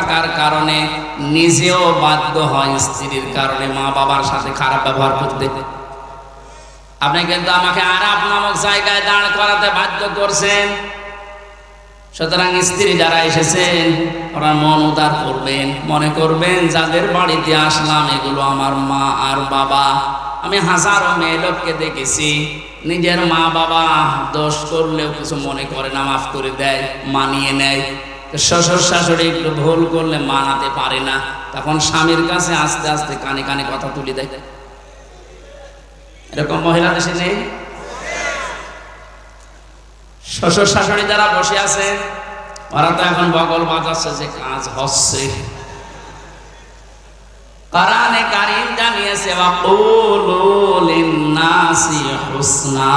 থাকার কারণে নিজেও বাধ্য হয় স্ত্রীর কারণে মা বাবার সাথে খারাপ ব্যবহার করতে। আপনি কিন্তু আমাকে আরাফ নামক জায়গায় দাঁড় করাতে বাধ্য করছেন। সুতরাং স্ত্রী যারা এসেছেন ওরা মন উদার করবেন, মনে করবেন যাদের বাড়িতে আসলাম এগুলো আমার মা আর বাবা। আমি হাজারো মেয়ে লোককে দেখেছি নিজের মা বাবা দোষ করলেও কিছু মনে করে না, মাফ করে দেয়, মানিয়ে নেয়। শ্বশুর শাশুড়ি একটু ভুল করলে মানাতে পারে না, তখন স্বামীর কাছে আস্তে আস্তে কানে কানে কথা তুলে দেয়। এরকম মহিলা দেশে নেই? শ্বশুর শাশুড়ি যারা বসে আছে ওরা তো এখন বগল বাজাচ্ছে যে কাজ হচ্ছে। কোরআনে কারীম জানিয়েছে ওয়াকুলু লিন-নাসি হুসনা,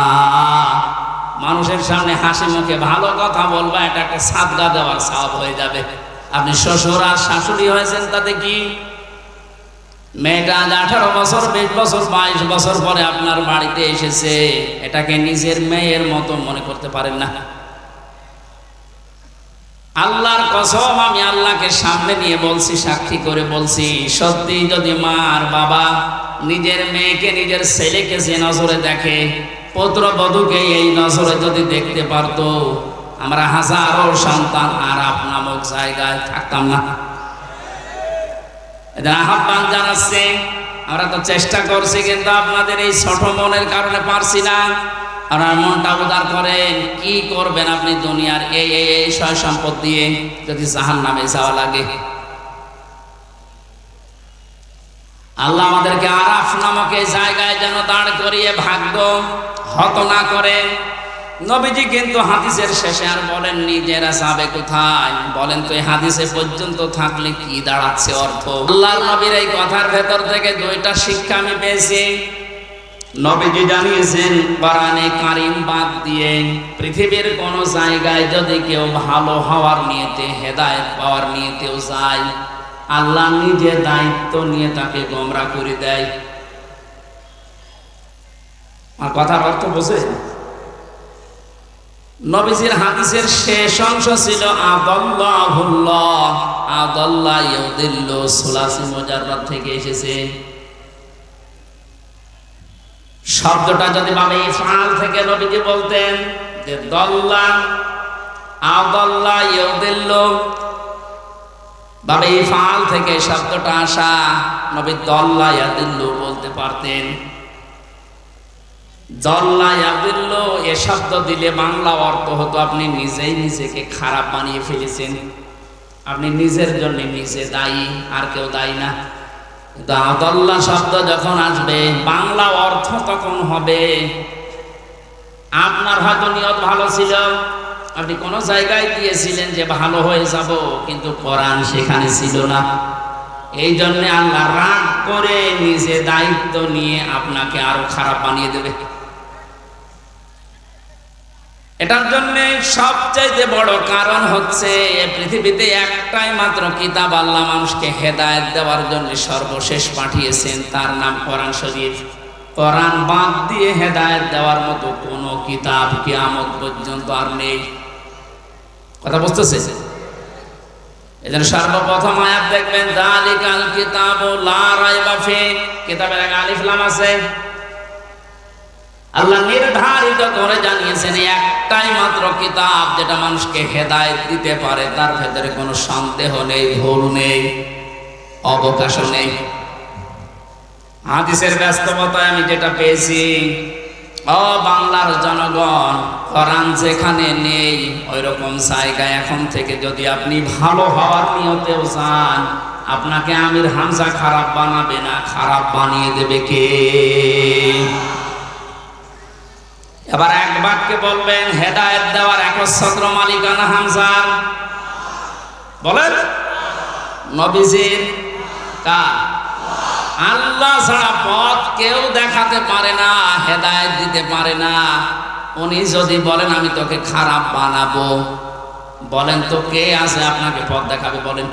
মানুষের সামনে হাসি মুখে ভালো কথা বলবা, এটা একটা সাদকা দেওয়ার সওয়াব হয়ে যাবে। আপনি শ্বশুর আর শাশুড়ি হয়েছেন তাতে কি? মেয়েটা 18 বছর 20 বছর 22 বছর পরে আপনার বাড়িতে এসেছে, এটাকে নিজের মেয়ের মতো মনে করতে পারেন না। আল্লাহর কসম, আমি আল্লাহকে সামনে নিয়ে বলছি, সাক্ষী করে বলছি, সত্যি যদি মা আর বাবা নিজের মেয়েকে নিজের ছেলেকে যে নজরে দেখে, পুত্রবধূকে এই নজরে যদি দেখতে পারতো, আমরা হাজারো সন্তান আরাফ নামক জায়গায় থাকতাম না। এদের আহ্বান জানাচ্ছে, আমরা তো চেষ্টা করছি কিন্তু আপনাদের এই ছোট মনের কারণে পারছি না। আপনার মনটা উদার করেন, কি করবেন আপনি দুনিয়ার এই এই এই সয় সম্পদ দিয়ে যদি জাহান্নামে যাওয়া লাগে। আল্লাহ আমাদেরকে আরাফ নামক এই জায়গায় যেন দাঁড় করিয়ে ভাগ্য হত না করেন। নবীজি কিন্তু হাদিসের শেষে আর বলেননি যে এরা যাবে কোথায়, বলেন তো এই হাদিসে পর্যন্ত থাকলে কি দাঁড়াচ্ছে অর্থ। আল্লাহর নবীর এই কথার ভেতর থেকে দুইটা শিক্ষা আমি পেয়েছি। নবীজি জানিয়েছেন কোরআনে কারীম বাদ দিয়ে পৃথিবীর কোন জায়গায় যদি কেউ ভালো হওয়ার নিয়তে, হেদায়েত পাওয়ার নিয়তেও যায়, আল্লাহ নিজে দায়িত্ব নিয়ে তাকে গোমরাহ করে দেয়। আর কথার অর্থ বোঝে? নবীজির হাদিসের শেষ অংশ ছিল আদাল্লাহুল্লাহ, আদাল্লা ইউদিল্লু, সুলাসি মুজাররাদ থেকে এসেছে। শব্দটা যদি ভাবে ইফআল থেকে নবীজি বলতেন যে দল্লা আদাল্লা ইউদিল্লু, ভাবে ইফআল থেকে শব্দটা আসা, নবী দল্লা ইয়াদিল্লু বলতে পারতেন। দল্লা ইয়াদিল্লু এ শব্দ দিলে বাংলা অর্থ হতো আপনি নিজেই নিজেকে খারাপ বানিয়ে ফেলেছেন, আপনি নিজের জন্য নিজে দায়ী, আর কেউ দায়ী না। আদাল্লাহ শব্দ যখন আসবে বাংলা অর্থ তখন হবে আপনার হয়তো নিয়ত ভালো ছিল, আপনি কোন জায়গায় গিয়েছিলেন যে ভালো হয়ে যাব, কিন্তু কোরআন সেখানে ছিল না। এই জন্য আল্লাহ রাগ করে নিজে দায়িত্ব নিয়ে আপনাকে আরো খারাপ বানিয়ে দেবে। এটার জন্য সবচাইতে বড় কারণ হচ্ছে পৃথিবীতে একটাই মাত্র কিতাব আল্লাহ মানুষকে হেদায়েত দেওয়ার জন্য সর্বশেষ পাঠিয়েছেন, তার নাম কোরআন শরীফ। কোরআন বাদ দিয়ে হেদায়েত দেওয়ার মতো কোন কিতাব কিয়ামত পর্যন্ত আর নেই। কথা বুঝতেছে? এজন্য সর্বপ্রথম আয়াত দেখবেন যালিকাল কিতাবু লা রাইবা ফিহি, কিতাবের আগে আলিফ লাম আছে। আল্লাহ নির্ধারিত করে জানিয়েছেন একটাই মাত্র কিতাব যেটা মানুষকে হেদায়েত দিতে পারে, তার ভেতরে কোনো সন্দেহ নেই, ভুল নেই, অবকাশ নেই। হাদিসের ব্যস্ততায় আমি যেটা পেয়েছি, ও বাংলার জনগণ, কোরআন যেখানে নেই ওই রকম জায়গায় এখন থেকে যদি আপনি ভালো হওয়ার নিয়তেও যান, আপনাকে আমির হামজা খারাপ বানাবে না, খারাপ বানিয়ে দেবে কে? এবার এক বাক্যে বলবেন হেদায়েত দেওয়ার একচ্ছত্র মালিকানা হামজার? বলেন নবীজির? কার? আল্লাহ ছাড়া পথ কেউ দেখাতে পারে না, হেদায়েত দিতে পারে না। উনি যদি বলেন আমি তোকে খারাপ বানাবো, বলেন তো কে আছে আপনাকে পথ দেখাবে? বলেন।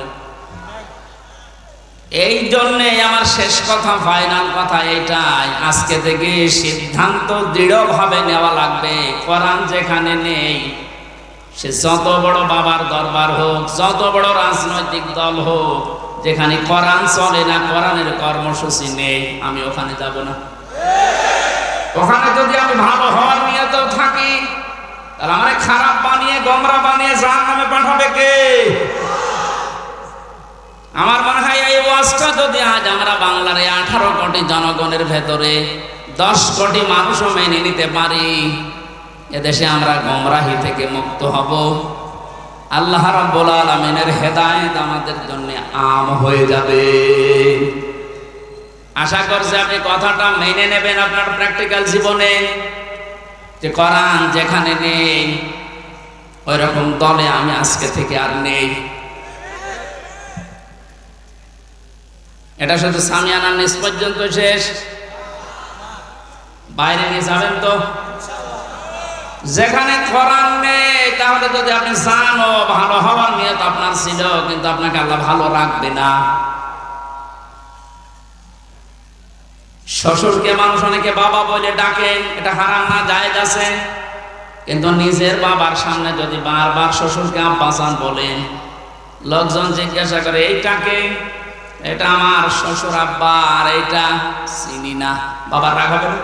এই জন্যে আমার শেষ কথা, ফাইনাল কথা এইটাই, আজকে থেকে সিদ্ধান্ত দৃঢ়ভাবে নেওয়া লাগবে, কোরআন যেখানে নেই সে যত বড় বাবার দরবার হোক, যত বড় রাজনৈতিক দল হোক, যেখানে কোরআন চলে না, কোরআনের কর্মসূচি নেই, আমি ওখানে যাব না। ওখানে যদি আমি ভালো হওয়ার নিয়তেও থাকি, তাহলে আমার খারাপ বানিয়ে গোমরা বানিয়ে জাহান্নামে পাঠাবে কে? আমার মনে হয় এই ওয়াজটা যদি আজ আমরা বাংলার 18 কোটি জনগণের ভেতরে 10 কোটি মানুষও মেনে নিতে পারি, এদেশে আমরা গোমরাহি থেকে মুক্ত হব। আল্লাহ রাব্বুল আলামিনের হেদায়েত আমাদের জন্য আম হয়ে যাবে। আশা করছি আপনি কথাটা মেনে নেবেন আপনার প্র্যাকটিক্যাল জীবনে, যে কোরআন যেখানে নেই ওই রকম দলে আমি আজকে থেকে আর নেই। এটা শুধু সামিয়ানার নিচ পর্যন্ত শেষ, বাইরে নিয়ে যাবেন তো। যেখানে কোরআন নেই, তাহলে যদি আপনি জানো ভালো হওয়ার নিয়ত আপনার ছিল, কিন্তু আপনাকে আল্লাহ ভালো রাখবে না। শ্বশুরকে মানুষ অনেকে বাবা বলে ডাকে, এটা হারাম না, জায়েজ আছে, কিন্তু নিজের বাবার সামনে যদি বারবার শ্বশুরকে আব্বাসান বলেন, লোকজন জিজ্ঞাসা করে এইটাকে, এটা আমার শ্বশুর আব্বা, আর এইটা চিনি না, বাবা রাগ হবে না?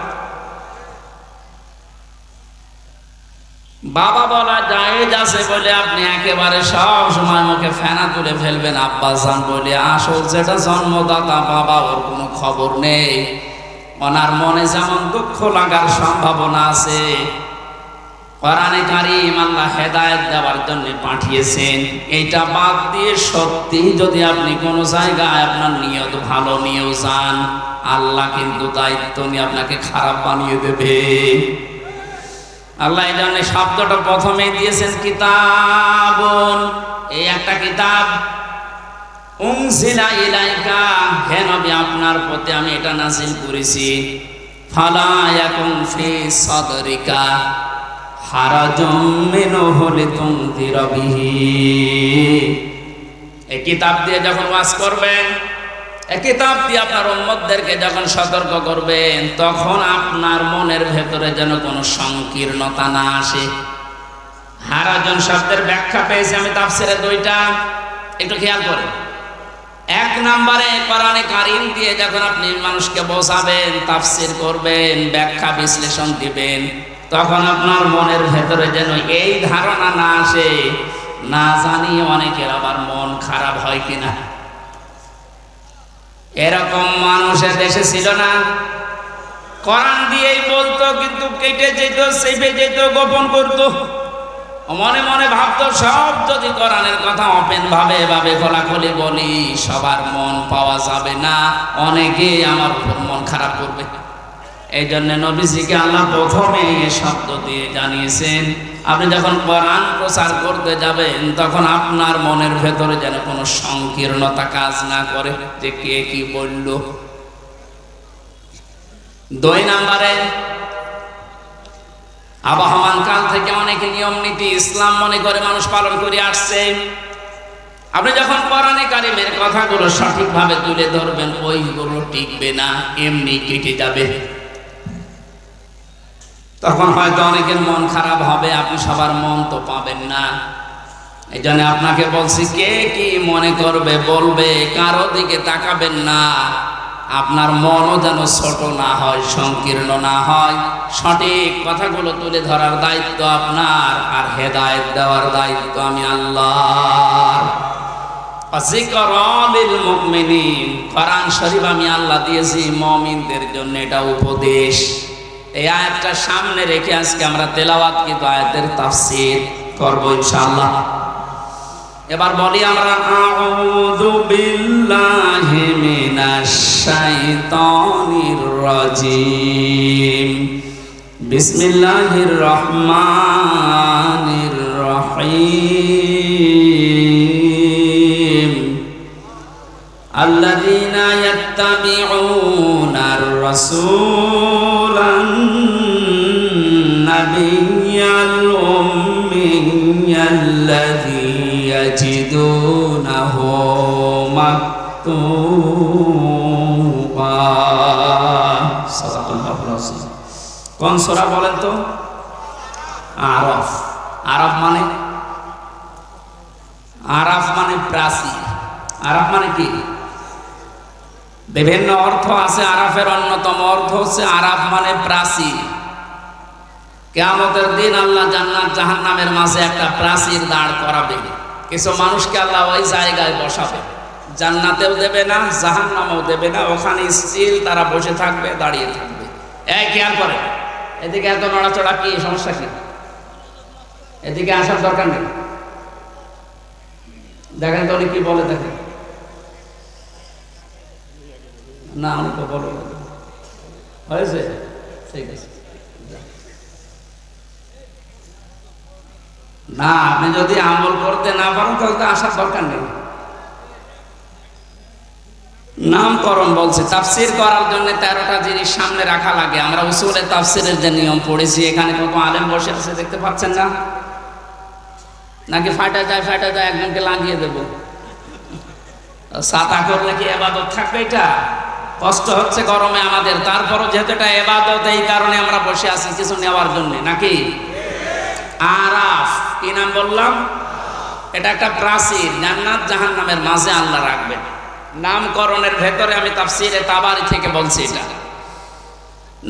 বাবা বলা জায়েজ আছে বলে আপনি একেবারে সব সময় মুখে ফেনা তুলে ফেলবেন আব্বাসান বলে, আসল যেটা জন্মদাতা বাবা, ওর কোনো খবর নেই। ওনার মনে যেমন দুঃখ লাগার সম্ভাবনা আছে, কোরআনে কারীম আল্লাহ হেদায়েত দেওয়ার জন্য পাঠিয়েছেন। এইটা বাদ দিয়ে সত্যি যদি আপনি কোনো জায়গায় আপনার নিয়ত ভালো নিয়েও যান, আল্লাহ কিন্তু দায়িত্ব নিয়ে আপনাকে খারাপ বানিয়ে দেবে। আল্লাহ এই জন্য শব্দটা প্রথমে দিয়েছেন কিতাবুন, এই একটা কিতাব, উনজিলা ইলাইকা, হে নবী আপনার প্রতি আমি এটা নাযিল করেছি। ফালা ইয়াকুন ফি সাদরিকা হারাজুম মিনহু লিতুনযিরা বিহি, এই কিতাব দিয়ে যখন ওয়াজ করবেন, এই কিতাব দিয়ে আপনার উম্মতদেরকে যখন সতর্ক করবেন, তখন আপনার মনের ভেতরে যেন কোনো সংকীর্ণতা না আসে। হারাজন শব্দের ব্যাখ্যা পেয়েছি আমি তাফসিরে 2টা, একটু খেয়াল করেন। 1 নম্বরে কোরআনে কারীম দিয়ে যখন আপনি মানুষকে বোঝাবেন, তাফসির করবেন, ব্যাখ্যা বিশ্লেষণ দিবেন, তখন আপনার মনের ভেতরে যেন এই ধারণা না আসে, না জানি অনেকের আবার মন খারাপ হয় কিনা। এরকম মানুষের দেশে ছিল না, কোরআন দিয়েই বলতো, কিন্তু কেটে যেত, চেপে যেত, গোপন করতো, মনে মনে ভাবতো সব যদি কোরআনের কথা ওপেন ভাবে খোলাখুলি বলি, সবার মন পাওয়া যাবে না, অনেকে আমার উপর মন খারাপ করবে। এই জন্য নবীজিকে আল্লাহ প্রথমে শব্দ দিয়ে জানিয়েছেন, আপনি যখন কোরআন প্রচার করতে যাবেন, তখন আপনার মনের ভেতরে যেন কোনো সংকীর্ণতা কাজ না করে, যে কে কি বলল। 2 নম্বরে, আবহমান কাল থেকে অনেক নিয়ম নীতি ইসলাম মনে করে মানুষ পালন করে আসছে। আপনি যখন কোরআনে কারীমের কথাগুলো সঠিকভাবে তুলে ধরবেন, ওইগুলো টিকবে না, এমনি কেটে যাবে। তখন হয়তো অনেকের মন খারাপ হবে, আপনি সবার মন তো পাবেন না। এই জন্য আপনাকে বলছি, কে কি মনে করবে বলবে, কারো দিকে তাকাবেন না। আপনার মনও যেন ছোট না হয়, সংকীর্ণ না হয়। সঠিক কথাগুলো তুলে ধরার দায়িত্ব আপনার, আর হেদায়েত দেওয়ার দায়িত্ব আমি আল্লাহর। যিকরা লিল মুমিনিন, কোরআন শরীফ আমি আল্লাহ দিয়েছি মুমিনদের জন্য, এটা উপদেশ। এই আয়াতটা সামনে রেখে আজকে আমরা তেলাওয়াত কিন্তু আয়াতের তাফসীর করব ইনশাআল্লাহ। এবার বলি আমরা, আউযু বিল্লাহি মিনাশ শাইতানির রাজীম, বিসমিল্লাহির রহমানির রহিম। আল্লাযীনা ইয়াত্তাবিউনার রাসূলান নাবিয়্যাল উম্মিয়্যাল্লাযী ইয়াজিদুনাহু মাকতুবা। কোন সূরা বলেন তো? আরফ। আরফ মানে আরাফ মানে প্রাচীর। আরাফ মানে কি? বিভিন্ন অর্থ আছে। আরাফের অন্যতম অর্থ হচ্ছে আরাফ মানে প্রাচীর। কিয়ামতের দিন আল্লাহ জান্নাত জাহান্নামের মাঝে একটা প্রাচীর দাঁড় করাবে। কিছু মানুষকে আল্লাহ ওই জায়গায় বসাবে, জান্নাতেও দেবে না জাহান্নামেও দেবে না, ওখানে স্থির তারা বসে থাকবে, দাঁড়িয়ে থাকবে। এই খেয়াল করে, এদিকে এত নড়াচড়া কি সমস্যা কি? এদিকে আসার দরকার নেই। দেখেন তো উনি কি বলে, দেখেন না, উনি তো বলো হয়েছে, ঠিক আছে না। আপনি যদি আমল করতে না পারেন তাহলে তো আসার দরকার নেই। নামকরণ বলছে, তাফসীর করার জন্য 13টা জিনিস সামনে রাখা লাগে। আমরা উসুলে তাফসীরের যে নিয়ম পড়েছি, এখানে কত আলেম বসে আছে দেখতে পাচ্ছেন না? নাকি ফাটা যায় একজনকে লাগিয়ে দেব? ছাতা করলে কি ইবাদত থাকবে? এটা কষ্ট হচ্ছে গরমে আমাদের, তারপরও যেহেতু এটা ইবাদত, এই কারণে আমরা বসে আছি কিছু নেওয়ার জন্য, নাকি? আরাফ কি নাম বললাম? এটা একটা প্রাচীর, জান্নাত জাহান্নামের মাঝে আল্লাহ রাখবেন। নামকরণের ভেতরে আমি তাফসীরে তাবারি থেকে বলছি এটা।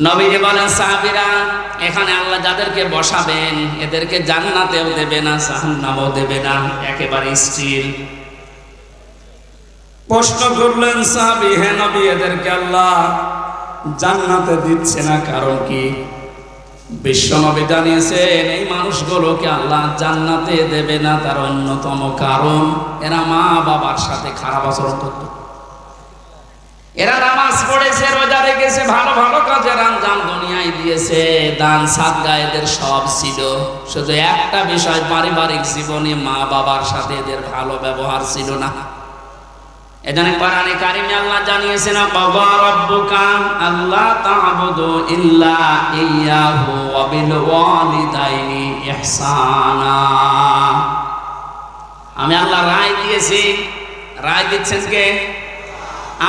নবীজি বলেন, সাহাবীরা এখানে আল্লাহ যাদেরকে বসাবেন এদেরকে জান্নাতেও দেবে না জাহান্নামেও দেবে না, একেবারে স্থির। প্রশ্ন করলেন সাহাবী, হে নবী এদেরকে আল্লাহ জান্নাতে দিচ্ছে না কারণ কি? বিশ্বনবী জানিয়েছেন এই মানুষগুলোকে আল্লাহ জান্নাতে দেবে না তার অন্যতম কারণ এরা মা বাবার সাথে খারাপ আচরণ করত। এরা নামাজ পড়েছে, রোজা রেখেছে, ভালো ভালো কাজের আঞ্জাম দুনিয়ায় দিয়েছে, দান সাদকা এদের সব ছিল, শুধু একটা বিষয় পারিবারিক জীবনে মা বাবার সাথে এদের ভালো ব্যবহার ছিল না। এজন্য কোরআনে কারিমে আল্লাহ জানিয়েছেন, ক্বাদা রাব্বুকা আল্লা তা'বুদু ইল্লা ইয়্যাহু ওয়া বিল ওয়ালিদাইনি ইহসানা। আমি আল্লাহ রায় দিয়েছি। রায় দিচ্ছেন কে?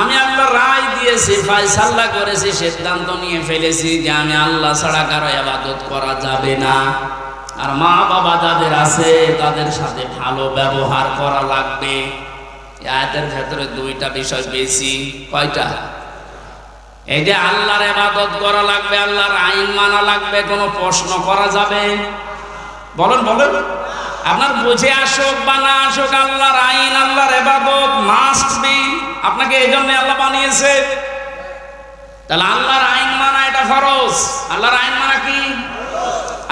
আমি আল্লাহ রায় দিয়েছি, ফয়সালা করেছি, সিদ্ধান্ত নিয়ে ফেলেছি যে আমি আল্লাহ ছাড়া কারো ইবাদত করা যাবে না। আর মা বাবা যাদের আছে তাদের সাথে ভালো ব্যবহার করা লাগবে। আয়াতের ভেতরে দুইটা বিষয় পেয়েছি। কয়টা? এই যে আল্লাহর ইবাদত করা লাগবে, আল্লাহর আইন মানা লাগবে, কোনো প্রশ্ন করা যাবে? বলেন বলেন, আপনার বুঝে আসুক বা না আসুক, আল্লাহর আইন আল্লাহর ইবাদত মাস্ট বি। আপনাকে এই জন্য আল্লাহ বানিয়েছে। তাহলে আল্লাহর আইন মানা এটা ফরজ। আল্লাহর আইন মানা কি?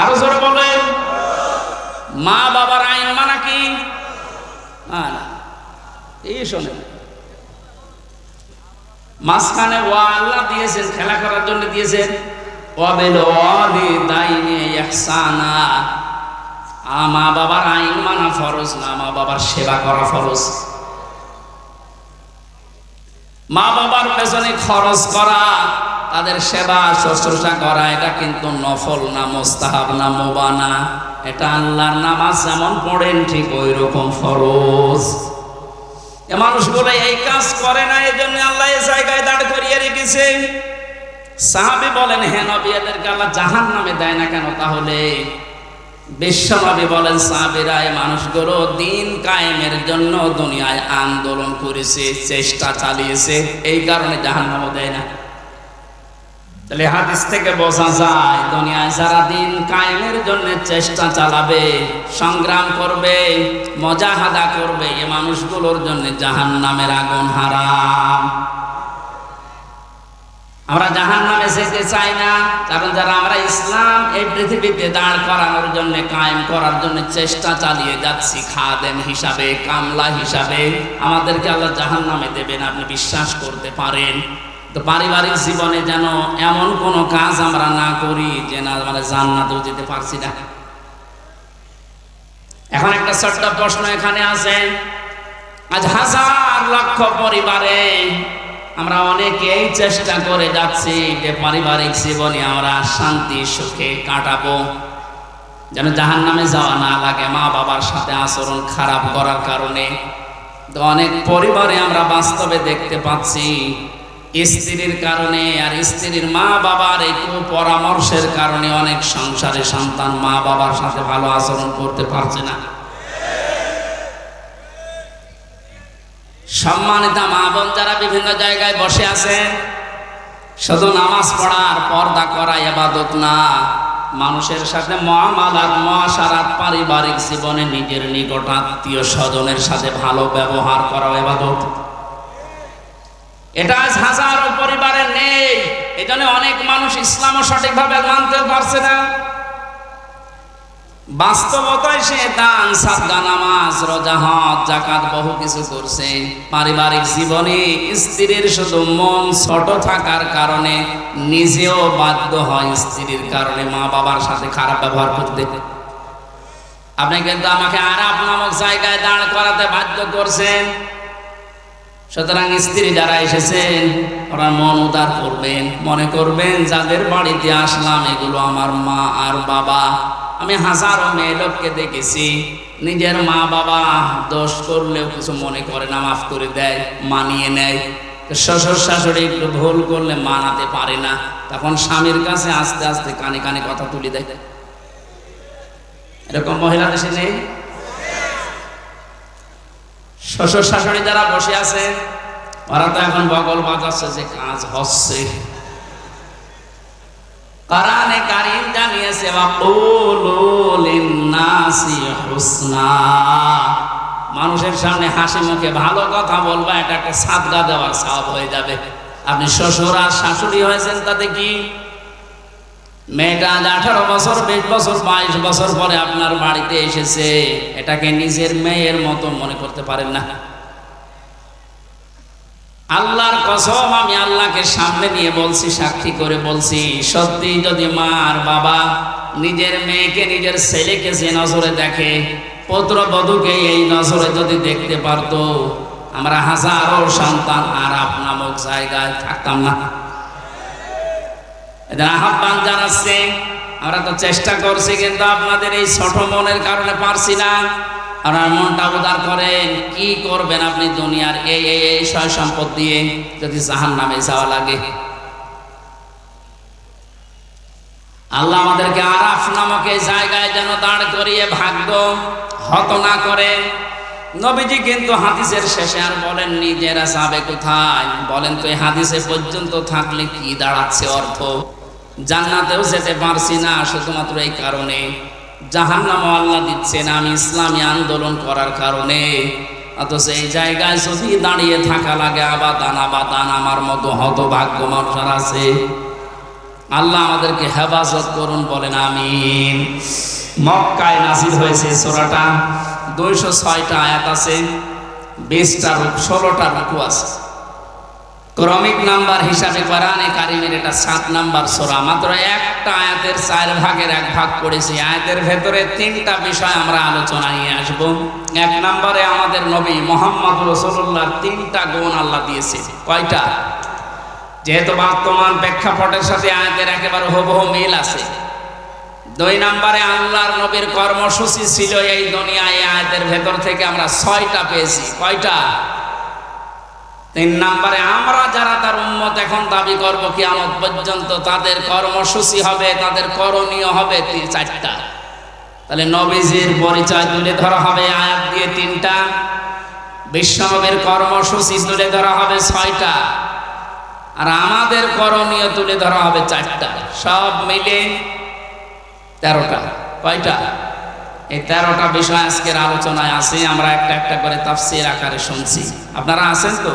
আরো জোরে বলেন। মা বাবার আইন মানা কি? না, এই শোনেন, মাঝখানে ওয়া আল্লাহ দিয়েছেন, খেলা করার জন্য দিয়েছেন। ওয়া বিল ওয়ালিদাইনি ইহসানা। মা বাবার আইন মানা ফরজ না, মা বাবার সেবা করা ফরজ। মা বাবার পেছনে খরচ করা, তাদের সেবা শুশ্রূষা করা, এটা কিন্তু নফল না, মুস্তাহাব না, মুবাহ না। এটা আল্লাহর নামাজ যেমন পড়েন ঠিক ওই রকম ফরজ। এ মানুষগুলো এই কাজ করে না, এই জন্য আল্লাহ এই জায়গায় দাঁড় করিয়ে রেখেছে। সাহাবী বলেন, হে নবী এদেরকে আল্লাহ জাহান্নামে দেয় না কেন? তাহলে বিশ্বনবী বলেন, সাহাবীরা এই মানুষগুলো দিন কায়েমের জন্য দুনিয়ায় আন্দোলন করেছে, চেষ্টা চালিয়েছে, এই কারণে জাহান্নামে দেয় না। তাহলে হাদিস থেকে বোঝা যায় দুনিয়ায় যারা দিন কায়েমের জন্য চেষ্টা চালাবে, সংগ্রাম করবে, মুজাহাদা করবে, এই মানুষগুলোর জন্য জাহান্নামের আগুন হারাম। আমরা জাহান্নামে যেতে চাই না, কারণ যারা আমরা ইসলাম এই পৃথিবীতে দাঁড় করানোর জন্য, কায়েম করার জন্য চেষ্টা চালিয়ে যাচ্ছি, খাদেম হিসাবে, কামলা হিসাবে, আমাদেরকে আল্লাহ জাহান্নামে দেবেন, আপনি বিশ্বাস করতে পারেন। তো পারিবারিক জীবনে যেন এমন কোনো কাজ আমরা না করি যে না মানে জান্নাতেও যেতে পারছি না। এখন একটা ছোট্ট প্রশ্ন এখানে আছে, আজ হাজার লক্ষ পরিবারে আমরা অনেকেই চেষ্টা করে যাচ্ছি যে পারিবারিক জীবনে আমরা শান্তি সুখে কাটাবো, যেন জাহান্নামে যাওয়া না লাগে মা বাবার সাথে আচরণ খারাপ করার কারণে। তো অনেক পরিবারে আমরা বাস্তবে দেখতে পাচ্ছি স্ত্রীর কারণে আর স্ত্রীর মা বাবার এই পরামর্শের কারণে অনেক সংসারে সন্তান মা বাবার সাথে ভালো আচরণ করতে পারছে না। সম্মানিতা মা বোন যারা বিভিন্ন জায়গায় বসে আছেন, শুধু নামাজ পড়ার পর্দা করা ইবাদত না, মানুষের সাথে মুআমালাত মুআশারাত পারিবারিক জীবনে নিজের নিকট আত্মীয় স্বজনের সাথে ভালো ব্যবহার করা ইবাদত। এটা আজ হাজারো পরিবারে নেই। এজন্য অনেক মানুষ ইসলামও সঠিকভাবে মানতে পারছে না। বাস্তবতায় সে দান, সাদকা, নামাজ, রোজা, হজ, যাকাত বহু কিছু করছে। পারিবারিক জীবনে স্ত্রীর শুধু মন ছোট থাকার কারণে নিজেও বাধ্য হয় স্ত্রীর কারণে মা বাবার সাথে খারাপ ব্যবহার করতে। আপনি কিন্তু আমাকে আরাফ নামক জায়গায় দাঁড় করাতে বাধ্য করছেন। সুতরাং স্ত্রী যারা এসেছেন ওরা মন উদার করবেন, মনে করবেন যাদের বাড়িতে আসলাম এগুলো আমার মা আর বাবা। আমি হাজারো মেয়ে লোককে দেখেছি, নিজের মা বাবা দোষ করলেও কিছু মনে করে না, মাফ করে দেয়, মানিয়ে নেয়। শ্বশুর শাশুড়ি একটু ভুল করলে মানাতে পারে না, তখন স্বামীর কাছে আস্তে আস্তে কানে কানে কথা তুলে দেয়। এরকম মহিলা দেশে নেই? শ্বশুর শাশুড়ি যারা বসে আছে ওরা তো এখন বগল বাজাচ্ছে যে কাজ হচ্ছে। কোরআনে কারীম জানিয়েছে ওয়াকুলু লিন-নাসি হুসনা, মানুষের সামনে হাসি মুখে ভালো কথা বলবা, এটা একটা সাদকা দেওয়ার সওয়াব হয়ে যাবে। আপনি শ্বশুর আর শাশুড়ি হয়েছেন তাতে কি? মেয়েটা 18 বছর, 20 বছর, 22 বছর পরে আপনার বাড়িতে এসেছে, এটাকে নিজের মেয়ের মতো মনে করতে পারেন না। আল্লাহর কসম, আমি আল্লাহকে সামনে নিয়ে বলছি, সাক্ষী করে বলছি, সত্যি যদি মা আর বাবা নিজের মেয়েকে, নিজের ছেলেকে যে নজরে দেখে, পুত্রবধূকে এই নজরে যদি দেখতে পারতো, আমরা হাজারো সন্তান আরাফ নামক জায়গায় থাকতাম না। এদের আহ্বান জানাচ্ছে, আমরা তো চেষ্টা করছি, কিন্তু আপনাদের এই ছোট মনের কারণে পারছি না। আপনার মনটা উদার করেন। কি করবেন আপনি দুনিয়ার এই সয় সম্পদ দিয়ে যদি জাহান্নামে যাওয়া লাগে? আল্লাহ আমাদেরকে আরাফ নামক এই জায়গায় যেন দাঁড় করিয়ে ভাগ্য হত না করেন। নবীজি কিন্তু হাদিসের শেষে আর বলেননি যে এরা যাবে কোথায়। বলেন তো এই হাদিসে পর্যন্ত থাকলে কি দাঁড়াচ্ছে অর্থ? জান্নাতেও যেতে পারছি না শুধুমাত্র এই কারণে, জাহান্নামও আল্লাহ দিচ্ছেন আমি ইসলামী আন্দোলন করার কারণে। অথচ এই জায়গায় যদি দাঁড়িয়ে থাকা লাগে আবাদান আবাদান, আমার মতো হতভাগ্য মানুষ আছে। আল্লাহ আমাদেরকে হেফাজত করুন, বলেন আমিন। মক্কায় নাযিল হয়েছে সূরাটা, 206টা আয়াত আছে, 20টা 16টা রুকু আছে। ক্রমিক নাম্বার হিসাবে কোরআনে কারিমের এটা 7 নাম্বার সূরা। মাত্র একটা আয়াতের 4 ভাগের 1 ভাগ পড়েছি। আয়াতের ভেতরে 3টা বিষয় আমরা আলোচনা নিয়ে আসবো। 1 নম্বরে আমাদের নবী মুহাম্মদ রাসূলুল্লাহর 3টা গুণ আল্লাহ দিয়েছে। কয়টা? যেহেতু বর্তমান প্রেক্ষাপটের সাথে আয়াতের একেবারে হুবহু মিল আছে। 2 নম্বরে আল্লাহর নবীর কর্মসূচি ছিল এই দুনিয়ায়, আয়াতের ভেতর থেকে আমরা 6টা পেয়েছি। কয়টা? 3 নম্বরে আমরা যারা তার উম্মত এখন দাবি করব কিয়ামত পর্যন্ত, তাদের কর্মসূচি হবে, তাদের করণীয় হবে 4টা। তাহলে নবীজির পরিচয় তুলে ধরা হবে আয়াত দিয়ে 3টা, বিশ্বনবীর কর্মসূচি তুলে ধরা হবে 6টা, আর আমাদের করণীয় তুলে ধরা হবে 4টা। সব মিলে 13টা। কয়টা? এই 13টা বিষয় আজকের আলোচনায় আছে। আমরা একটা একটা করে তাফসীর আকারে শুনছি। আপনারা আছেন তো?